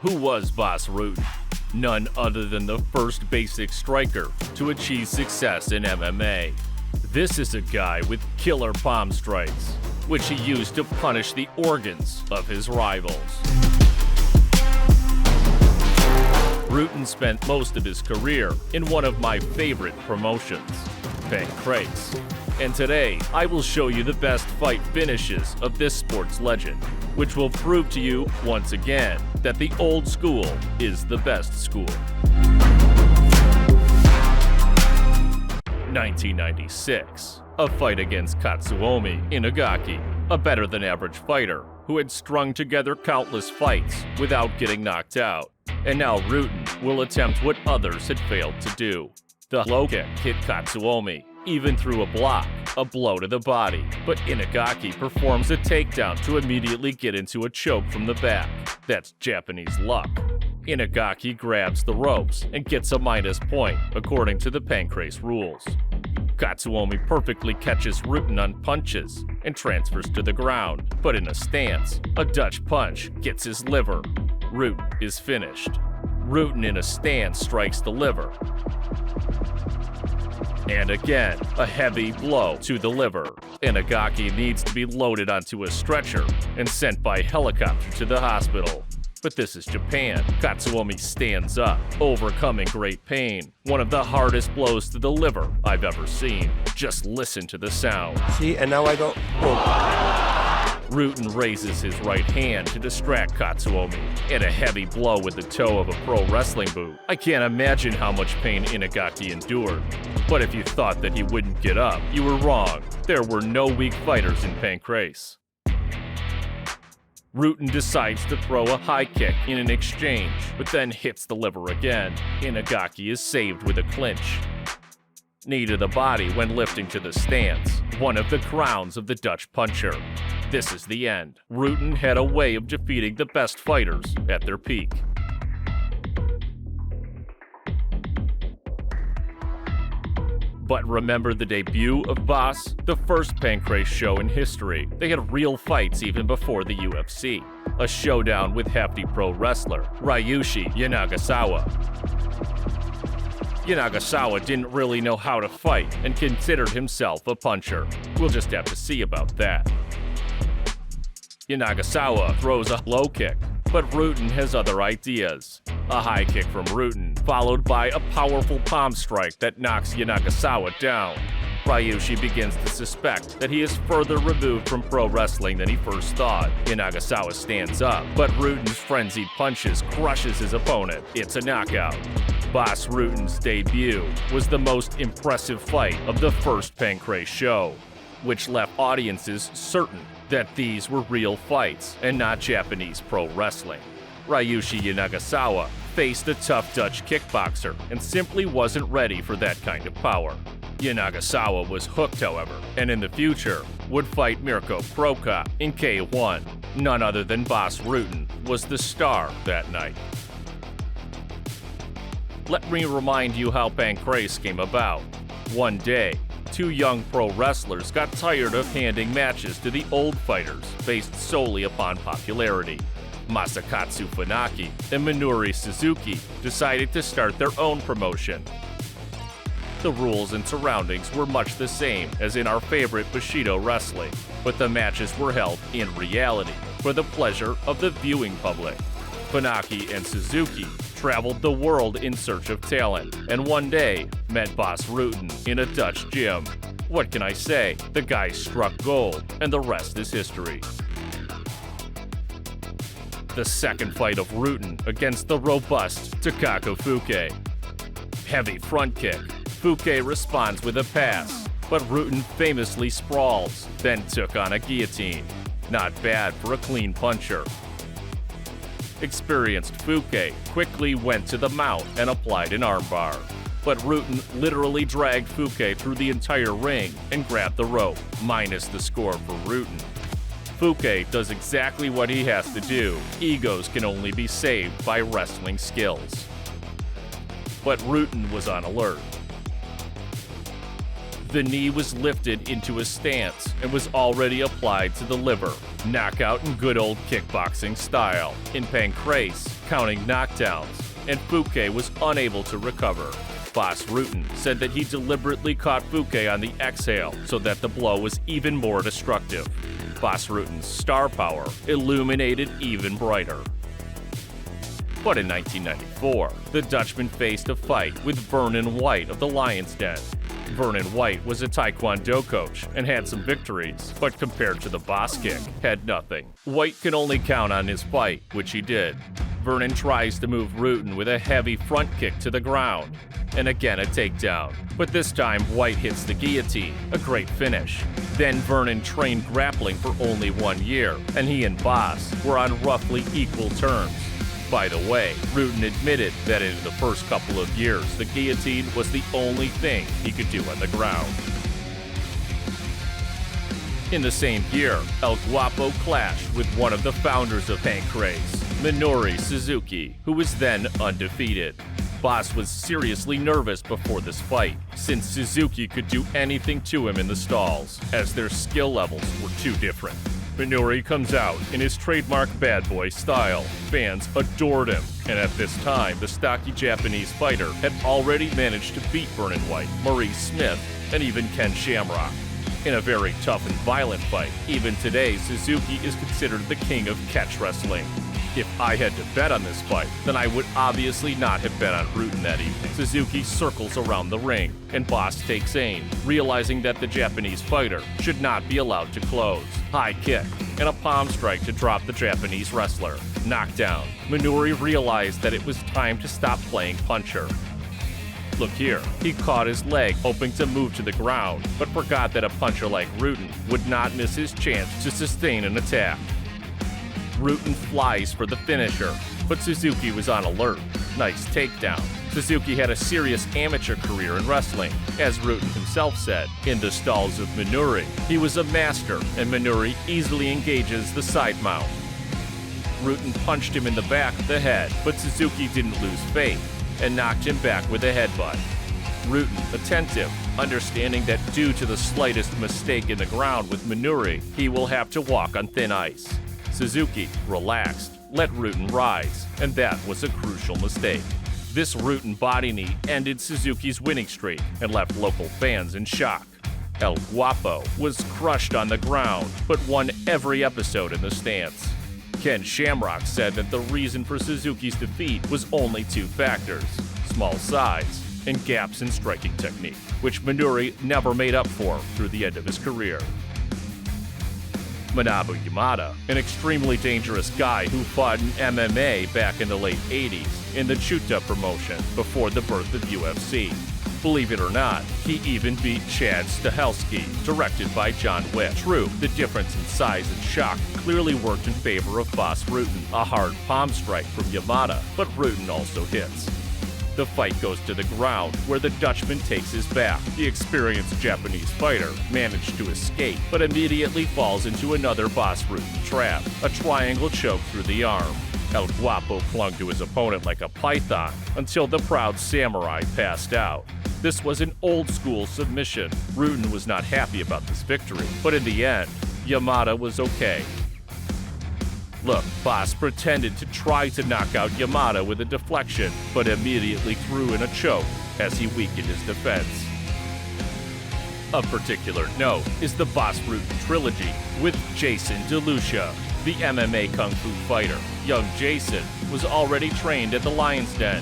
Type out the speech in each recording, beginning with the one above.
Who was Bas Rutten? None other than the first basic striker to achieve success in MMA. This is a guy with killer palm strikes, which he used to punish the organs of his rivals. Rutten spent most of his career in one of my favorite promotions, Pancrase. And today, I will show you the best fight finishes of this sports legend, which will prove to you, once again, that the old school is the best school. 1996. A fight against Katsuomi Inagaki, a better-than-average fighter who had strung together countless fights without getting knocked out. And now Rutten will attempt what others had failed to do. The low kick hit Katsuomi, even through a block, a blow to the body, but Inagaki performs a takedown to immediately get into a choke from the back. That's Japanese luck. Inagaki grabs the ropes and gets a minus point, according to the Pancrase rules. Katsuomi perfectly catches Rutten on punches and transfers to the ground, but in a stance, a Dutch punch gets his liver. Rutten is finished. Rutten in a stance strikes the liver. And again, a heavy blow to the liver. Inagaki needs to be loaded onto a stretcher and sent by helicopter to the hospital. But this is Japan. Katsuomi stands up, overcoming great pain. One of the hardest blows to the liver I've ever seen. Just listen to the sound. See, and now I go, oh. Rutten raises his right hand to distract Katsuomi, and a heavy blow with the toe of a pro wrestling boot. I can't imagine how much pain Inagaki endured. But if you thought that he wouldn't get up, you were wrong. There were no weak fighters in Pancrase. Rutten decides to throw a high kick in an exchange, but then hits the liver again. Inagaki is saved with a clinch. Knee to the body when lifting to the stance, one of the crowns of the Dutch puncher. This is the end. Rutten had a way of defeating the best fighters at their peak. But remember the debut of Bas? The first Pancrase show in history. They had real fights even before the UFC. A showdown with hefty pro wrestler, Ryushi Yanagisawa. Yanagisawa didn't really know how to fight and considered himself a puncher. We'll just have to see about that. Yanagisawa throws a low kick, but Rutten has other ideas. A high kick from Rutten, followed by a powerful palm strike that knocks Yanagisawa down. Ryushi begins to suspect that he is further removed from pro wrestling than he first thought. Yanagisawa stands up, but Rutten's frenzied punches crushes his opponent. It's a knockout. Bas Rutten's debut was the most impressive fight of the first Pancrase show, which left audiences certain that these were real fights and not Japanese pro wrestling. Ryushi Yanagisawa faced a tough Dutch kickboxer and simply wasn't ready for that kind of power. Yanagisawa was hooked, however, and in the future would fight Mirko Cro Cop in K1. None other than Bas Rutten was the star that night. Let me remind you how Pancrase came about. One day, two young pro wrestlers got tired of handing matches to the old fighters based solely upon popularity. Masakatsu Funaki and Minoru Suzuki decided to start their own promotion. The rules and surroundings were much the same as in our favorite Bushido wrestling, but the matches were held in reality for the pleasure of the viewing public. Funaki and Suzuki traveled the world in search of talent, and one day met Bas Rutten in a Dutch gym. What can I say? The guy struck gold, and the rest is history. The second fight of Rutten against the robust Takako Bouquet. Heavy front kick. Bouquet responds with a pass, but Rutten famously sprawls, then took on a guillotine. Not bad for a clean puncher. Experienced Bouquet quickly went to the mount and applied an armbar, but Rutten literally dragged Bouquet through the entire ring and grabbed the rope, minus the score for Rutten. Bouquet does exactly what he has to do. Egos can only be saved by wrestling skills. But Rutten was on alert. The knee was lifted into a stance and was already applied to the liver. Knockout in good old kickboxing style. In Pancrase, counting knockdowns, and Bouquet was unable to recover. Bas Rutten said that he deliberately caught Bouquet on the exhale so that the blow was even more destructive. Bas Rutten's star power illuminated even brighter. But in 1994, the Dutchman faced a fight with Vernon White of the Lion's Den. Vernon White was a Taekwondo coach and had some victories, but compared to the Bas kick, had nothing. White can only count on his fight, which he did. Vernon tries to move Rutten with a heavy front kick to the ground, and again a takedown. But this time, White hits the guillotine, a great finish. Then Vernon trained grappling for only 1 year, and he and Bas were on roughly equal terms. By the way, Rutten admitted that in the first couple of years, the guillotine was the only thing he could do on the ground. In the same year, El Guapo clashed with one of the founders of Pancrase, Minoru Suzuki, who was then undefeated. Bas was seriously nervous before this fight, since Suzuki could do anything to him in the stalls, as their skill levels were too different. Minoru comes out in his trademark bad boy style. Fans adored him, and at this time, the stocky Japanese fighter had already managed to beat Vernon White, Maurice Smith, and even Ken Shamrock. In a very tough and violent fight, even today, Suzuki is considered the king of catch wrestling. If I had to bet on this fight, then I would obviously not have bet on Rutten that evening. Suzuki circles around the ring, and Bas takes aim, realizing that the Japanese fighter should not be allowed to close. High kick, and a palm strike to drop the Japanese wrestler. Knockdown. Minoru realized that it was time to stop playing puncher. Look here, he caught his leg, hoping to move to the ground, but forgot that a puncher like Rutten would not miss his chance to sustain an attack. Rutten flies for the finisher, but Suzuki was on alert. Nice takedown. Suzuki had a serious amateur career in wrestling. As Rutten himself said, in the stalls of Minoru, he was a master, and Minoru easily engages the side mount. Rutten punched him in the back of the head, but Suzuki didn't lose faith and knocked him back with a headbutt. Rutten, attentive, understanding that due to the slightest mistake in the ground with Minoru, he will have to walk on thin ice. Suzuki, relaxed, let Rutten rise, and that was a crucial mistake. This Rutten body knee ended Suzuki's winning streak and left local fans in shock. El Guapo was crushed on the ground, but won every episode in the stance. Ken Shamrock said that the reason for Suzuki's defeat was only two factors: small size and gaps in striking technique, which Minoru never made up for through the end of his career. Manabu Yamada, an extremely dangerous guy who fought in MMA back in the late 80s in the Chuta promotion before the birth of UFC. Believe it or not, he even beat Chad Stahelski, directed by John Wick. True, the difference in size and shock clearly worked in favor of Bas Rutten, a hard palm strike from Yamada, but Rutten also hits. The fight goes to the ground, where the Dutchman takes his back. The experienced Japanese fighter managed to escape, but immediately falls into another Bas Rutten trap, a triangle choke through the arm. El Guapo clung to his opponent like a python until the proud samurai passed out. This was an old-school submission. Rutten was not happy about this victory, but in the end, Yamada was okay. Look, Bas pretended to try to knock out Yamada with a deflection, but immediately threw in a choke as he weakened his defense. Of particular note is the Bas Rutten trilogy with Jason Delucia, the MMA kung fu fighter. Young Jason was already trained at the Lion's Den.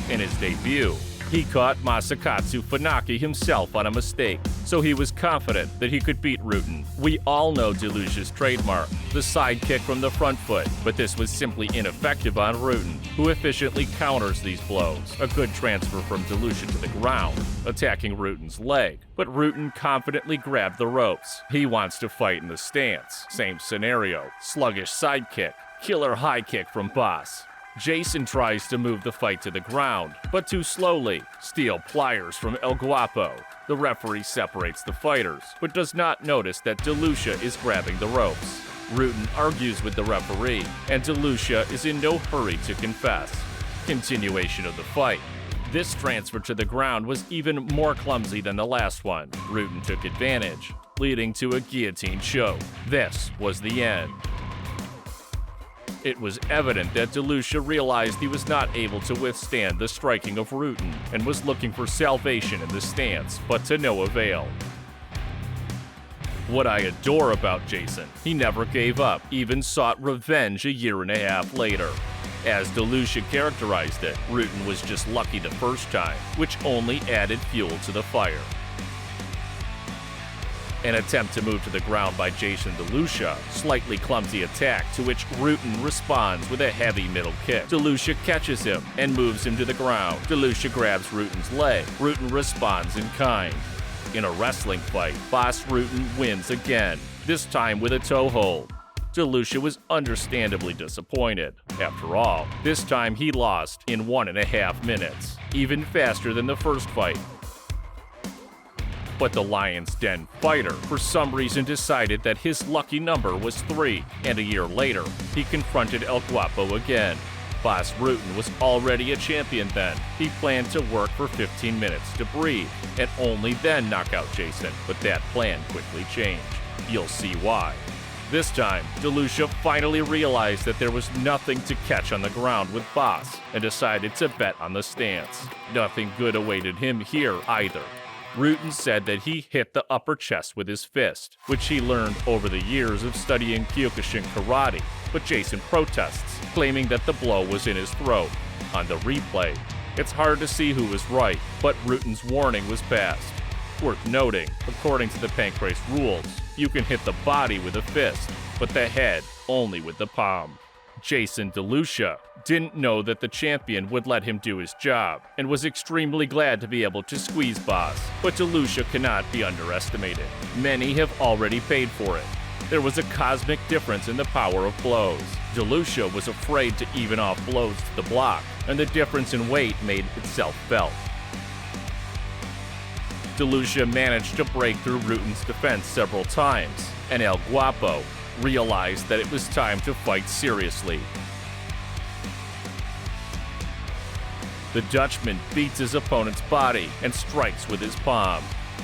In his debut, he caught Masakatsu Funaki himself on a mistake, so he was confident that he could beat Rutten. We all know Delucia's trademark, the side kick from the front foot, but this was simply ineffective on Rutten, who efficiently counters these blows. A good transfer from Delucia to the ground, attacking Rutten's leg, but Rutten confidently grabbed the ropes. He wants to fight in the stance. Same scenario, sluggish side kick, killer high kick from Bas. Jason tries to move the fight to the ground, but too slowly. Steel pliers from El Guapo. The referee separates the fighters, but does not notice that Delucia is grabbing the ropes. Rutten argues with the referee, and Delucia is in no hurry to confess. Continuation of the fight. This transfer to the ground was even more clumsy than the last one. Rutten took advantage, leading to a guillotine choke. This was the end. It was evident that Delucia realized he was not able to withstand the striking of Rutten and was looking for salvation in the stance, but to no avail. What I adore about Jason, he never gave up, even sought revenge a year and a half later. As Delucia characterized it, Rutten was just lucky the first time, which only added fuel to the fire. An attempt to move to the ground by Jason Delucia, slightly clumsy attack to which Rutten responds with a heavy middle kick. Delucia catches him and moves him to the ground. Delucia grabs Rutten's leg. Rutten responds in kind. In a wrestling fight, Bas Rutten wins again, this time with a toe hold. Delucia was understandably disappointed. After all, this time he lost in 1.5 minutes, even faster than the first fight. But the Lion's Den fighter, for some reason, decided that his lucky number was 3, and a year later, he confronted El Guapo again. Bas Rutten was already a champion then. He planned to work for 15 minutes to breathe, and only then knock out Jason, but that plan quickly changed. You'll see why. This time, Delucia finally realized that there was nothing to catch on the ground with Bas, and decided to bet on the stance. Nothing good awaited him here either. Rutten said that he hit the upper chest with his fist, which he learned over the years of studying Kyokushin karate, but Jason protests, claiming that the blow was in his throat. On the replay, it's hard to see who was right, but Rutten's warning was passed. Worth noting, according to the Pancrase rules, you can hit the body with a fist, but the head only with the palm. Jason Delucia didn't know that the champion would let him do his job, and was extremely glad to be able to squeeze Bas, but Delucia cannot be underestimated. Many have already paid for it. There was a cosmic difference in the power of blows. Delucia was afraid to even off blows to the block, and the difference in weight made itself felt. Delucia managed to break through Rutten's defense several times, and El Guapo realized that it was time to fight seriously. The Dutchman beats his opponent's body and strikes with his palm.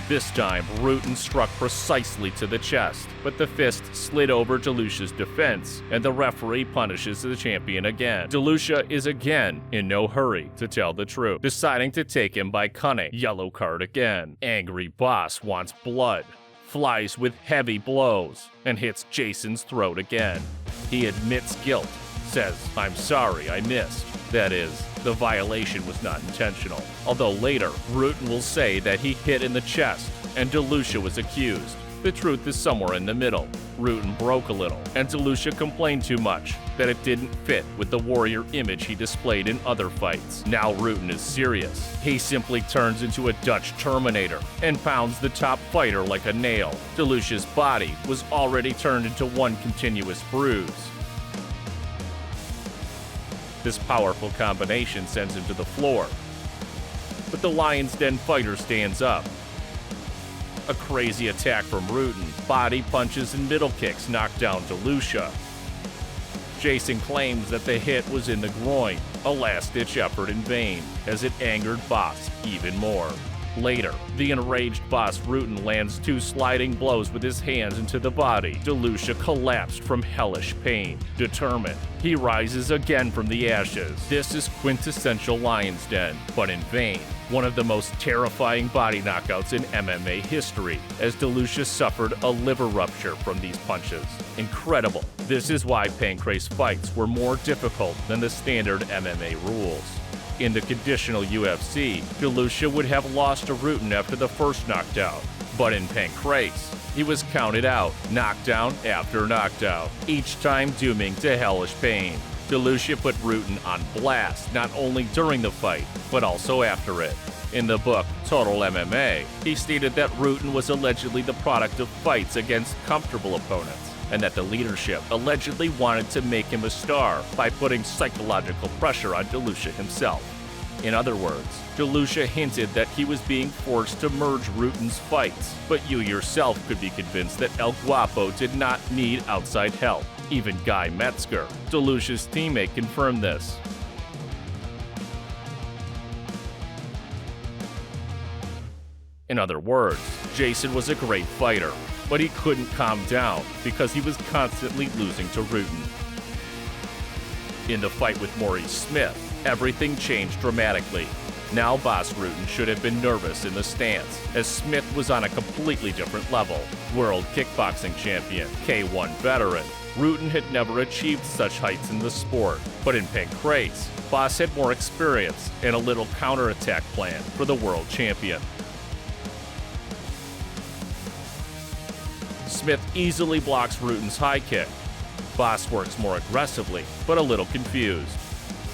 This time, Rutten struck precisely to the chest, but the fist slid over Delucia's defense, and the referee punishes the champion again. Delucia is again in no hurry to tell the truth, deciding to take him by cunning. Yellow card again. Angry Bas wants blood, flies with heavy blows, and hits Jason's throat again. He admits guilt, says, "I'm sorry, I missed." That is, the violation was not intentional. Although later, Rutten will say that he hit in the chest, and Delucia was accused. The truth is somewhere in the middle. Rutten broke a little, and Delucia complained too much, that it didn't fit with the warrior image he displayed in other fights. Now Rutten is serious. He simply turns into a Dutch Terminator, and pounds the top fighter like a nail. Delucia's body was already turned into one continuous bruise. This powerful combination sends him to the floor, but the Lion's Den fighter stands up. A crazy attack from Rutten, body punches and middle kicks knock down Delucia. Jason claims that the hit was in the groin, a last-ditch effort in vain, as it angered Bas even more. Later, the enraged Bas Rutten lands 2 sliding blows with his hands into the body. Delucia collapsed from hellish pain. Determined, he rises again from the ashes. This is quintessential Lion's Den, but in vain. One of the most terrifying body knockouts in MMA history, as Delucia suffered a liver rupture from these punches. Incredible. This is why Pancrase fights were more difficult than the standard MMA rules. In the conditional UFC, Delucia would have lost to Rutten after the first knockdown, but in Pancrase, he was counted out, knockdown after knockdown, each time dooming to hellish pain. Delucia put Rutten on blast not only during the fight, but also after it. In the book Total MMA, he stated that Rutten was allegedly the product of fights against comfortable opponents, and that the leadership allegedly wanted to make him a star by putting psychological pressure on Delucia himself. In other words, Delucia hinted that he was being forced to merge Rutten's fights, but you yourself could be convinced that El Guapo did not need outside help. Even Guy Metzger, Delucia's teammate, confirmed this. In other words, Jason was a great fighter, but he couldn't calm down because he was constantly losing to Rutten. In the fight with Maurice Smith, everything changed dramatically. Now Bas Rutten should have been nervous in the stance, as Smith was on a completely different level. World kickboxing champion, K1 veteran, Rutten had never achieved such heights in the sport, but in Pancrase, Bas had more experience and a little counterattack plan for the world champion. Smith easily blocks Rutten's high kick. Bas works more aggressively, but a little confused.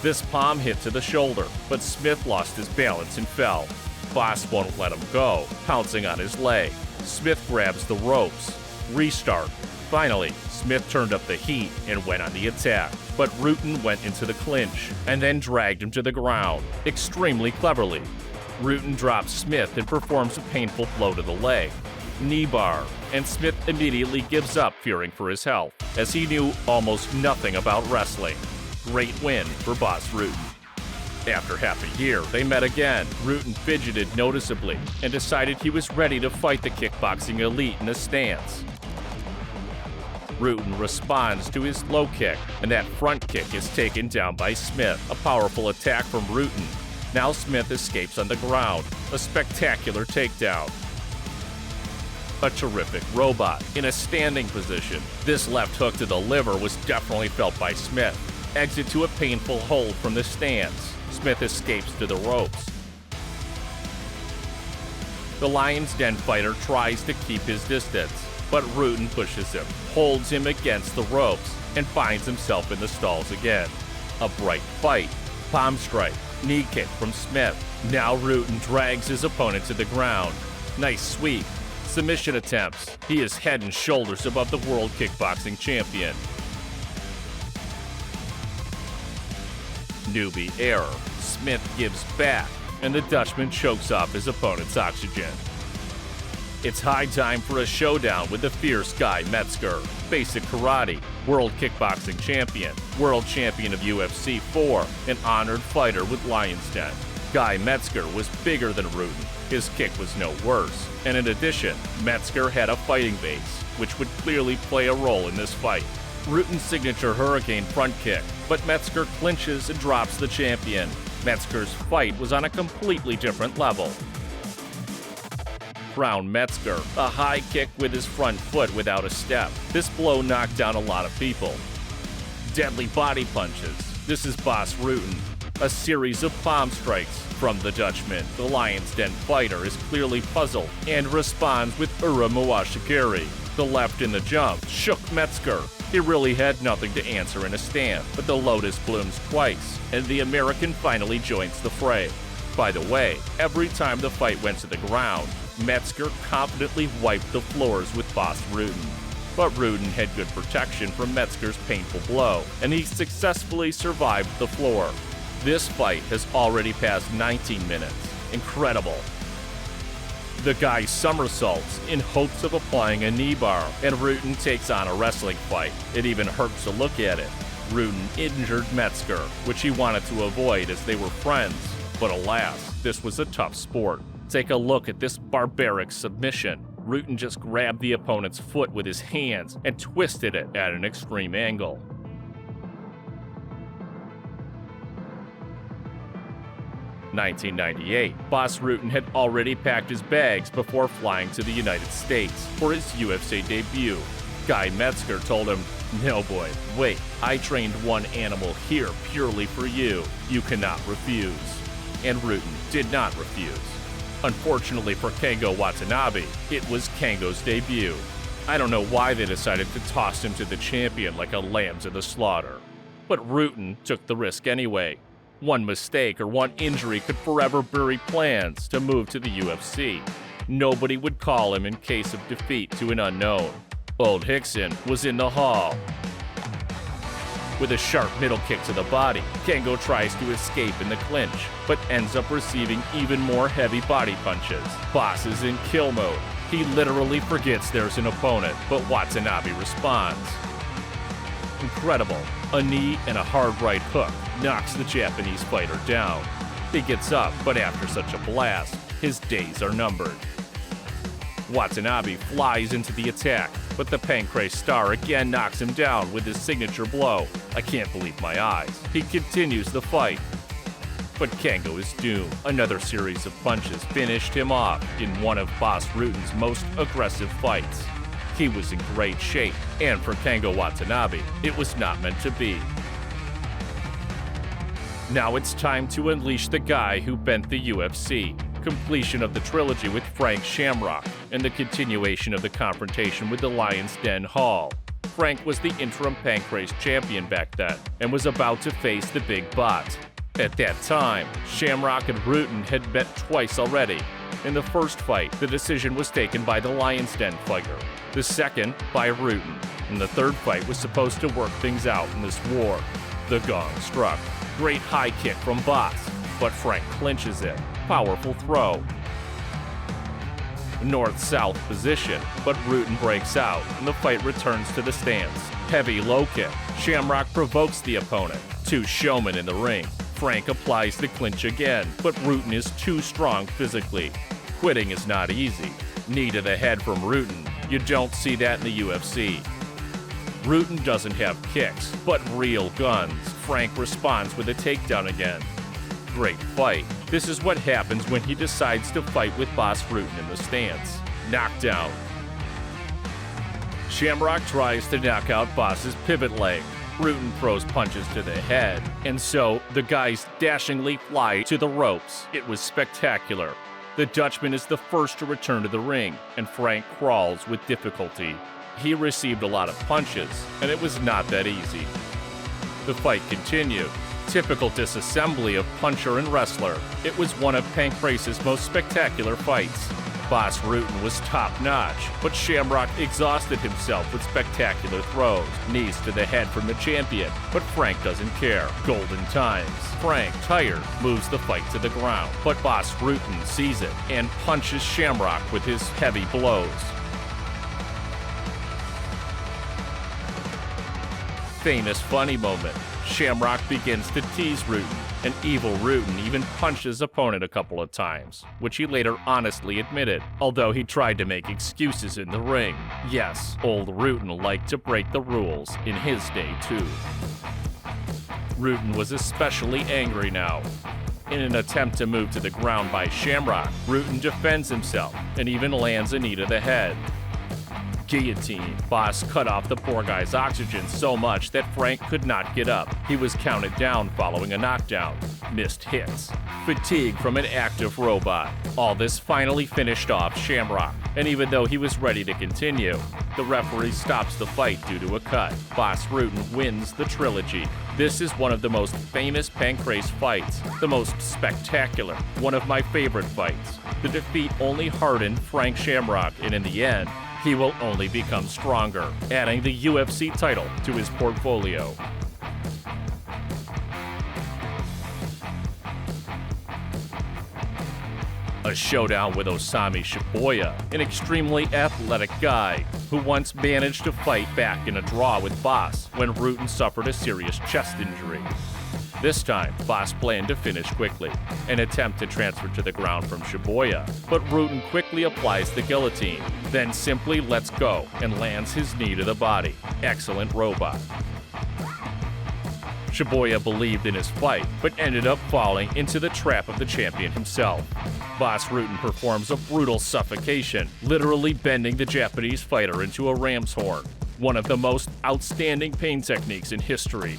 This palm hit to the shoulder, but Smith lost his balance and fell. Bas won't let him go, pouncing on his leg. Smith grabs the ropes. Restart. Finally, Smith turned up the heat and went on the attack, but Rutten went into the clinch and then dragged him to the ground, extremely cleverly. Rutten drops Smith and performs a painful blow to the leg. Knee bar, and Smith immediately gives up, fearing for his health, as he knew almost nothing about wrestling. Great win for Bas Rutten. After half a year, they met again. Rutten fidgeted noticeably and decided he was ready to fight the kickboxing elite in a stance. Rutten responds to his low kick, and that front kick is taken down by Smith. A powerful attack from Rutten. Now Smith escapes on the ground. A spectacular takedown. A terrific robot in a standing position. This left hook to the liver was definitely felt by Smith. Exit to a painful hold from the stance. Smith escapes to the ropes. The Lion's Den fighter tries to keep his distance, but Rutten pushes him, holds him against the ropes, and finds himself in the stalls again. A bright fight. Palm strike, knee kick from Smith. Now Rutten drags his opponent to the ground. Nice sweep. Submission attempts. He is head and shoulders above the world kickboxing champion. Newbie error. Smith gives back, and the Dutchman chokes off his opponent's oxygen. It's high time for a showdown with the fierce Guy Metzger. Basic karate, world kickboxing champion, world champion of UFC 4, an honored fighter with Lion's Den. Guy Metzger was bigger than Rutten. His kick was no worse, and in addition, Metzger had a fighting base, which would clearly play a role in this fight. Rutten's signature hurricane front kick, but Metzger clinches and drops the champion. Metzger's fight was on a completely different level. Crown Metzger, a high kick with his front foot without a step. This blow knocked down a lot of people. Deadly body punches. This is Bas Rutten. A series of palm strikes from the Dutchman. The Lion's Den fighter is clearly puzzled and responds with Ura Mawashigiri. The left in the jump shook Metzger. He really had nothing to answer in a stand, but the lotus blooms twice, and the American finally joins the fray. By the way, every time the fight went to the ground, Metzger confidently wiped the floors with Bas Rutten. But Rutten had good protection from Metzger's painful blow, and he successfully survived the floor. This fight has already passed 19 minutes. Incredible. The guy somersaults in hopes of applying a knee bar, and Rutten takes on a wrestling fight. It even hurts to look at it. Rutten injured Metzger, which he wanted to avoid as they were friends. But alas, this was a tough sport. Take a look at this barbaric submission. Rutten just grabbed the opponent's foot with his hands and twisted it at an extreme angle. "1998, Bas Rutten had already packed his bags before flying to the United States for his UFC debut. Guy Metzger told him, "No boy, wait, I trained one animal here purely for you. You cannot refuse." And Rutten did not refuse. Unfortunately for Kengo Watanabe, it was Kengo's debut. I don't know why they decided to toss him to the champion like a lamb to the slaughter. But Rutten took the risk anyway. One mistake or one injury could forever bury plans to move to the UFC. Nobody would call him in case of defeat to an unknown. Old Hickson was in the hall. With a sharp middle kick to the body, Kengo tries to escape in the clinch, but ends up receiving even more heavy body punches. Bas is in kill mode. He literally forgets there's an opponent, but Watanabe responds. Incredible. A knee and a hard right hook knocks the Japanese fighter down. He gets up, but after such a blast, his days are numbered. Watanabe flies into the attack, but the Pancrase star again knocks him down with his signature blow. I can't believe my eyes. He continues the fight, but Kango is doomed. Another series of punches finished him off in one of Bas Rutten's most aggressive fights. He was in great shape, and for Kango Watanabe, it was not meant to be. Now it's time to unleash the guy who bent the UFC. Completion of the trilogy with Frank Shamrock, and the continuation of the confrontation with the Lion's Den Hall. Frank was the interim Pancrase champion back then, and was about to face the big bot. At that time, Shamrock and Rutten had met twice already. In the first fight, the decision was taken by the Lion's Den fighter, the second by Rutten, and the third fight was supposed to work things out in this war. The gong struck. Great high kick from Bas, but Frank clinches it. Powerful throw. North-south position, but Rutten breaks out, and the fight returns to the stance. Heavy low kick. Shamrock provokes the opponent. Two showmen in the ring. Frank applies the clinch again, but Rutten is too strong physically. Quitting is not easy. Knee to the head from Rutten. You don't see that in the UFC. Rutten doesn't have kicks, but real guns. Frank responds with a takedown again. Great fight. This is what happens when he decides to fight with Bas Rutten in the stance. Knockdown. Shamrock tries to knock out Bas's pivot leg. Rutten throws punches to the head, and so the guys dashingly fly to the ropes. It was spectacular. The Dutchman is the first to return to the ring, and Frank crawls with difficulty. He received a lot of punches, and it was not that easy. The fight continued. Typical disassembly of puncher and wrestler. It was one of Pancrase's most spectacular fights. Bas Rutten was top-notch, but Shamrock exhausted himself with spectacular throws. Knees to the head from the champion, but Frank doesn't care. Golden times. Frank, tired, moves the fight to the ground, but Bas Rutten sees it and punches Shamrock with his heavy blows. Famous funny moment. Shamrock begins to tease Rutten, and evil Rutten even punched his opponent a couple of times, which he later honestly admitted, although he tried to make excuses in the ring. Yes, old Rutten liked to break the rules in his day too. Rutten was especially angry now. In an attempt to move to the ground by Shamrock, Rutten defends himself and even lands a knee to the head. Guillotine. Bas cut off the poor guy's oxygen so much that Frank could not get up. He was counted down following a knockdown. Missed hits. Fatigue from an active robot. All this finally finished off Shamrock, and even though he was ready to continue, the referee stops the fight due to a cut. Bas Rutten wins the trilogy. This is one of the most famous Pancrase fights, the most spectacular, one of my favorite fights. The defeat only hardened Frank Shamrock, and in the end, he will only become stronger, adding the UFC title to his portfolio. A showdown with Osamu Shibuya, an extremely athletic guy who once managed to fight back in a draw with Bas when Rutten suffered a serious chest injury. This time, Bas planned to finish quickly, an attempt to transfer to the ground from Shibuya, but Rutten quickly applies the guillotine, then simply lets go and lands his knee to the body. Excellent robot. Shibuya believed in his fight, but ended up falling into the trap of the champion himself. Bas Rutten performs a brutal suffocation, literally bending the Japanese fighter into a ram's horn, one of the most outstanding pain techniques in history.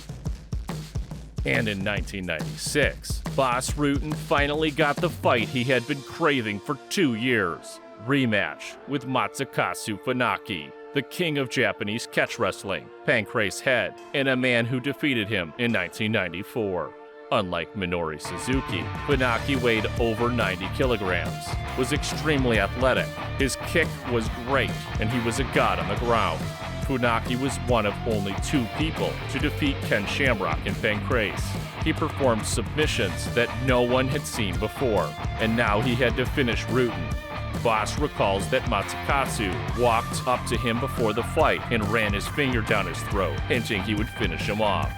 And in 1996, Bas Rutten finally got the fight he had been craving for 2 years. Rematch with Matsukazu Funaki, the king of Japanese catch wrestling, Pancrase head, and a man who defeated him in 1994. Unlike Minoru Suzuki, Funaki weighed over 90 kilograms, was extremely athletic, his kick was great, and he was a god on the ground. Funaki was one of only 2 people to defeat Ken Shamrock in Pancrase. He performed submissions that no one had seen before, and now he had to finish Rutten. Bas recalls that Matsukazu walked up to him before the fight and ran his finger down his throat, hinting he would finish him off.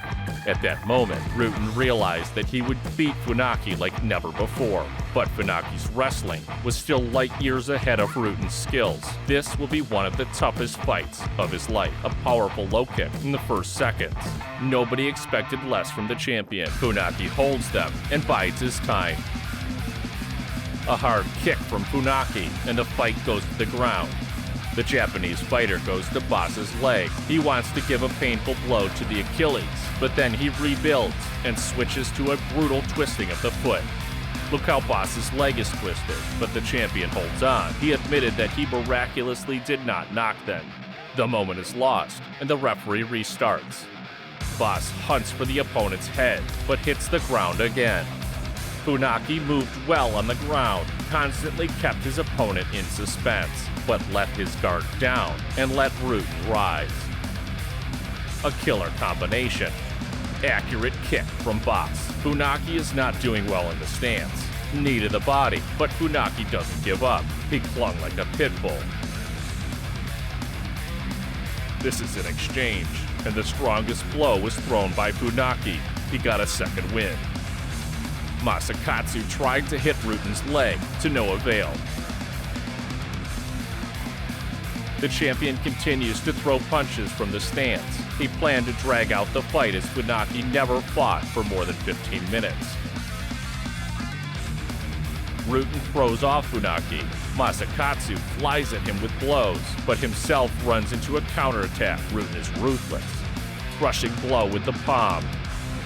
At that moment, Rutten realized that he would beat Funaki like never before, but Funaki's wrestling was still light years ahead of Rutten's skills. This will be one of the toughest fights of his life. A powerful low kick in the first seconds. Nobody expected less from the champion. Funaki holds them and bides his time. A hard kick from Funaki, and the fight goes to the ground. The Japanese fighter goes to Bas's leg. He wants to give a painful blow to the Achilles, but then he rebuilds and switches to a brutal twisting of the foot. Look how Bas's leg is twisted, but the champion holds on. He admitted that he miraculously did not knock them. The moment is lost, and the referee restarts. Bas hunts for the opponent's head, but hits the ground again. Funaki moved well on the ground, constantly kept his opponent in suspense, but let his guard down and let Rutten rise. A killer combination. Accurate kick from Bas. Funaki is not doing well in the stance. Knee to the body, but Funaki doesn't give up. He clung like a pit bull. This is an exchange, and the strongest blow was thrown by Funaki. He got a second win. Masakatsu tried to hit Rutten's leg, to no avail. The champion continues to throw punches from the stance. He planned to drag out the fight as Funaki never fought for more than 15 minutes. Rutten throws off Funaki. Masakatsu flies at him with blows, but himself runs into a counterattack. Rutten is ruthless. Crushing blow with the palm.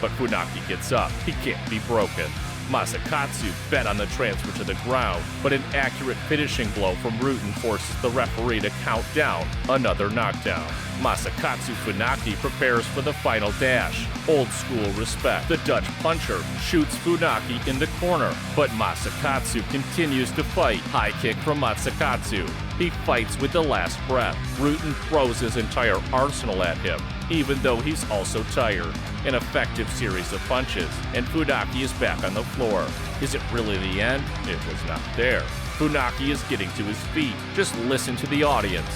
But Funaki gets up. He can't be broken. Masakatsu bet on the transfer to the ground, but an accurate finishing blow from Rutten forces the referee to count down another knockdown. Masakatsu Funaki prepares for the final dash. Old school respect. The Dutch puncher shoots Funaki in the corner, but Masakatsu continues to fight. High kick from Masakatsu. He fights with the last breath. Rutten throws his entire arsenal at him, even though he's also tired. An effective series of punches, and Funaki is back on the floor. Is it really the end? It was not there. Funaki is getting to his feet. Just listen to the audience.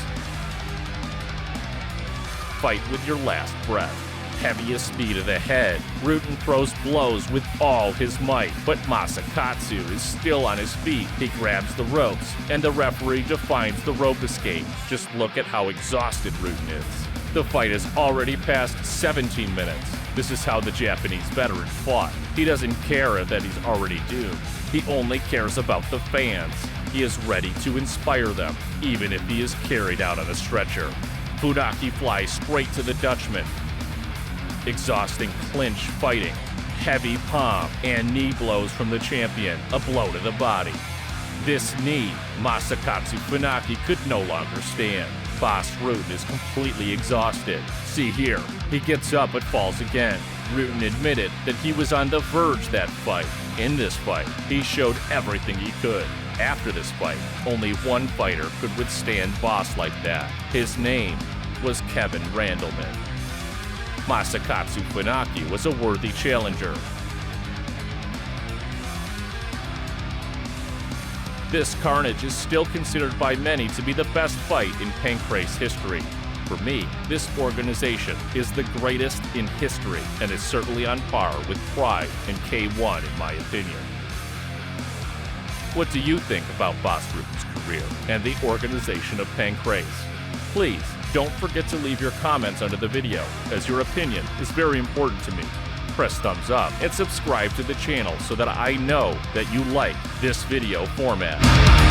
Fight with your last breath. Heaviest knee to the head. Rutten throws blows with all his might, but Masakatsu is still on his feet. He grabs the ropes, and the referee defines the rope escape. Just look at how exhausted Rutten is. The fight has already passed 17 minutes. This is how the Japanese veteran fought. He doesn't care that he's already doomed. He only cares about the fans. He is ready to inspire them, even if he is carried out on a stretcher. Funaki flies straight to the Dutchman. Exhausting clinch fighting, heavy palm, and knee blows from the champion, a blow to the body. This knee, Masakatsu Funaki could no longer stand. Bas Rutten is completely exhausted. See here, he gets up but falls again. Rutten admitted that he was on the verge that fight. In this fight, he showed everything he could. After this fight, only one fighter could withstand Bas like that. His name was Kevin Randleman. Masakatsu Funaki was a worthy challenger. This carnage is still considered by many to be the best fight in Pancrase history. For me, this organization is the greatest in history and is certainly on par with Pride and K1 in my opinion. What do you think about Bas Rutten's career and the organization of Pancrase? Please don't forget to leave your comments under the video, as your opinion is very important to me. Press thumbs up and subscribe to the channel so that I know that you like this video format.